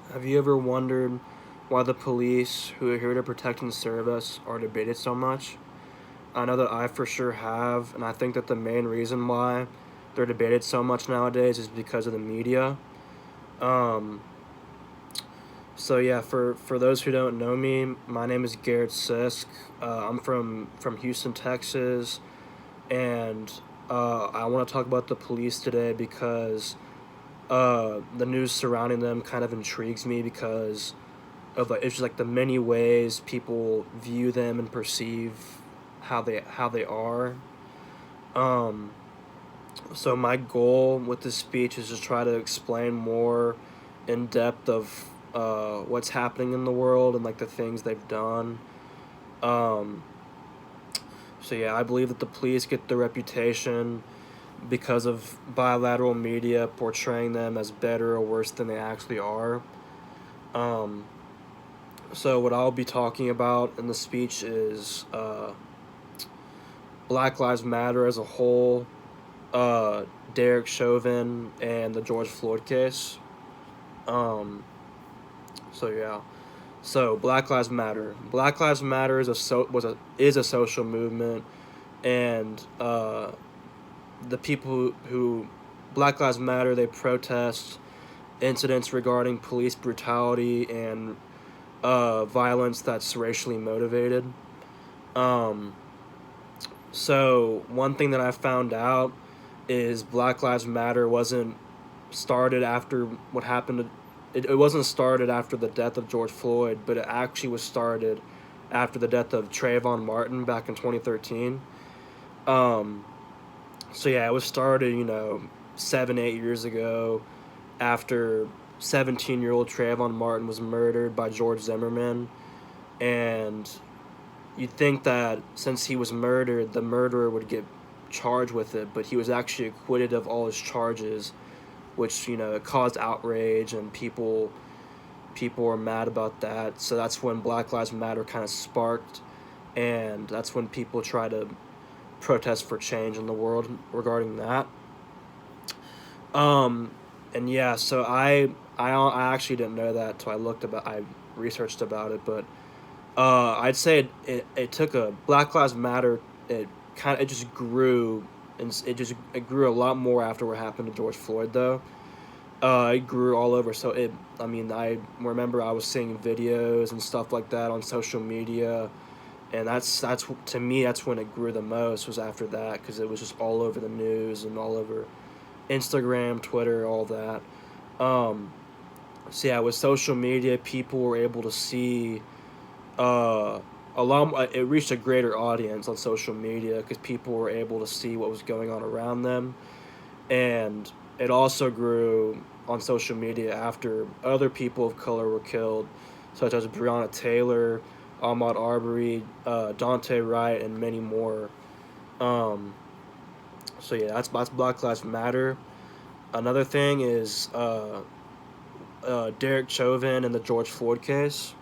Have you ever wondered why the police, who are here to protect and serve us, are debated so much? I know that I for sure have, and I think that the main reason why they're debated so much nowadays is because of the media. Um, so yeah, for those who don't know me, my name is Garrett Sisk. I'm from Houston, Texas, and I want to talk about the police today because the news surrounding them kind of intrigues me because of it's just like the many ways people view them and perceive how they are. Um, so my goal with this speech is to try to explain more in depth of what's happening in the world and like the things they've done. Um, so yeah, I believe that the police get their reputation because of bilateral media portraying them as better or worse than they actually are. Um, so what I'll be talking about in the speech is Black Lives Matter as a whole, uh, Derek Chauvin, and the George Floyd case. Um, so yeah, so Black Lives Matter. Black Lives Matter is a social movement, and the people who Black Lives Matter, they protest incidents regarding police brutality and violence that's racially motivated. Um, so one thing that I found out is Black Lives Matter wasn't started after what happened to it wasn't started after the death of George Floyd, but it actually was started after the death of Trayvon Martin back in 2013. Um, so yeah, it was started, 7, 8 years ago after 17-year-old Trayvon Martin was murdered by George Zimmerman. And you'd think that since he was murdered, the murderer would get charged with it, but he was actually acquitted of all his charges, which it caused outrage and people were mad about that. So that's when Black Lives Matter kind of sparked, and that's when people try to protest for change in the world regarding that. Um, and yeah, so I actually didn't know that until I researched about it, but I'd say it took a Black Lives Matter. It just grew, and it grew a lot more after what happened to George Floyd though. It grew all over. So I mean, I remember I was seeing videos and stuff like that on social media, and that's to me that's when it grew the most was after that because it was just all over the news and all over Instagram, Twitter, all that. Um, so yeah, with social media, people were able to see uh, it reached a greater audience on social media because people were able to see what was going on around them, and it also grew on social media after other people of color were killed, such as Breonna Taylor, Ahmaud Arbery, Dante Wright, and many more. Um, so yeah, that's Black Lives Matter. Another thing is Derek Chauvin and the George Floyd case.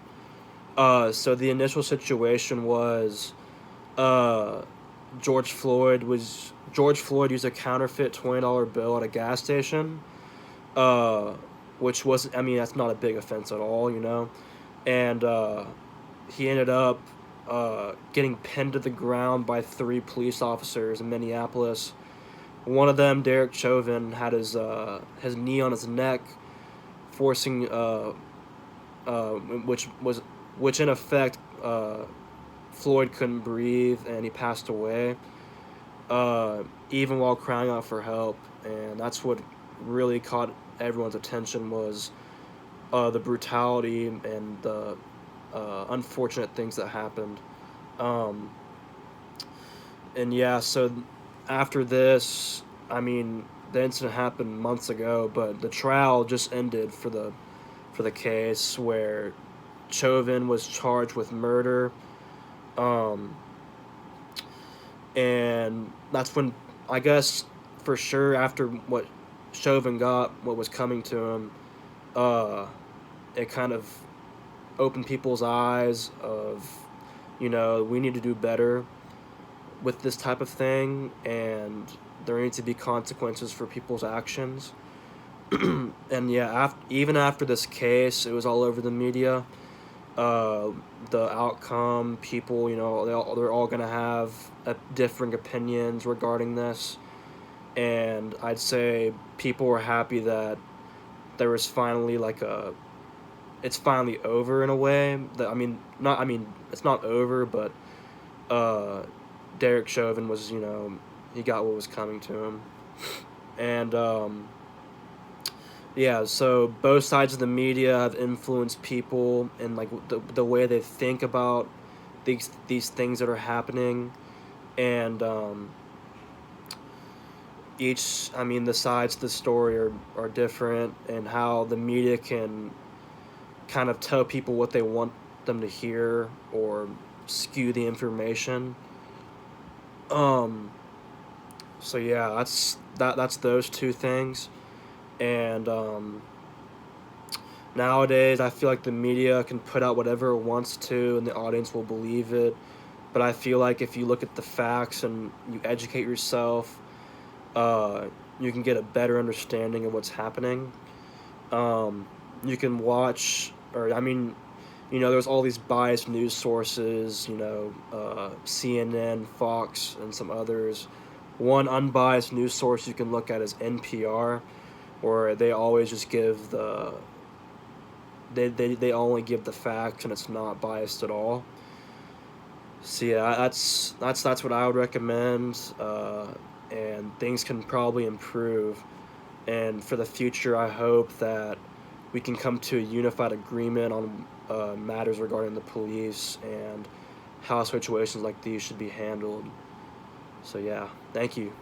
So the initial situation was uh, George Floyd used a counterfeit $20 bill at a gas station, uh, which was I mean that's not a big offense at all, and he ended up getting pinned to the ground by three police officers in Minneapolis. One of them, Derek Chauvin, had his knee on his neck, forcing uh, which was which in effect Floyd couldn't breathe and he passed away, even while crying out for help. And that's what really caught everyone's attention was the brutality and the unfortunate things that happened. Um, and yeah, so after this, I mean, the incident happened months ago, but the trial just ended for the case where Chauvin was charged with murder. Um, and that's when I guess for sure after what Chauvin got, what was coming to him, uh, it kind of opened people's eyes of, we need to do better with this type of thing, and there need to be consequences for people's actions. And yeah, even after this case, it was all over the media. Uh, the outcome, people, they're all gonna have differing opinions regarding this, and I'd say people were happy that there was finally it's finally over in a way. That I mean, it's not over, but uh, Derek Chauvin was, he got what was coming to him, and yeah. So both sides of the media have influenced people and like the way they think about these things that are happening, and the sides of the story are different, and how the media can kind of tell people what they want them to hear or skew the information. Um, so yeah, that's those two things, and nowadays I feel like the media can put out whatever it wants to, and the audience will believe it. But I feel like if you look at the facts and you educate yourself, uh, you can get a better understanding of what's happening. You can watch, or there's all these biased news sources, CNN, Fox, and some others. One unbiased news source you can look at is NPR, where they always just give they only give the facts, and it's not biased at all. So yeah, that's what I would recommend, and things can probably improve. And for the future, I hope that we can come to a unified agreement on matters regarding the police and how situations like these should be handled. So yeah, thank you.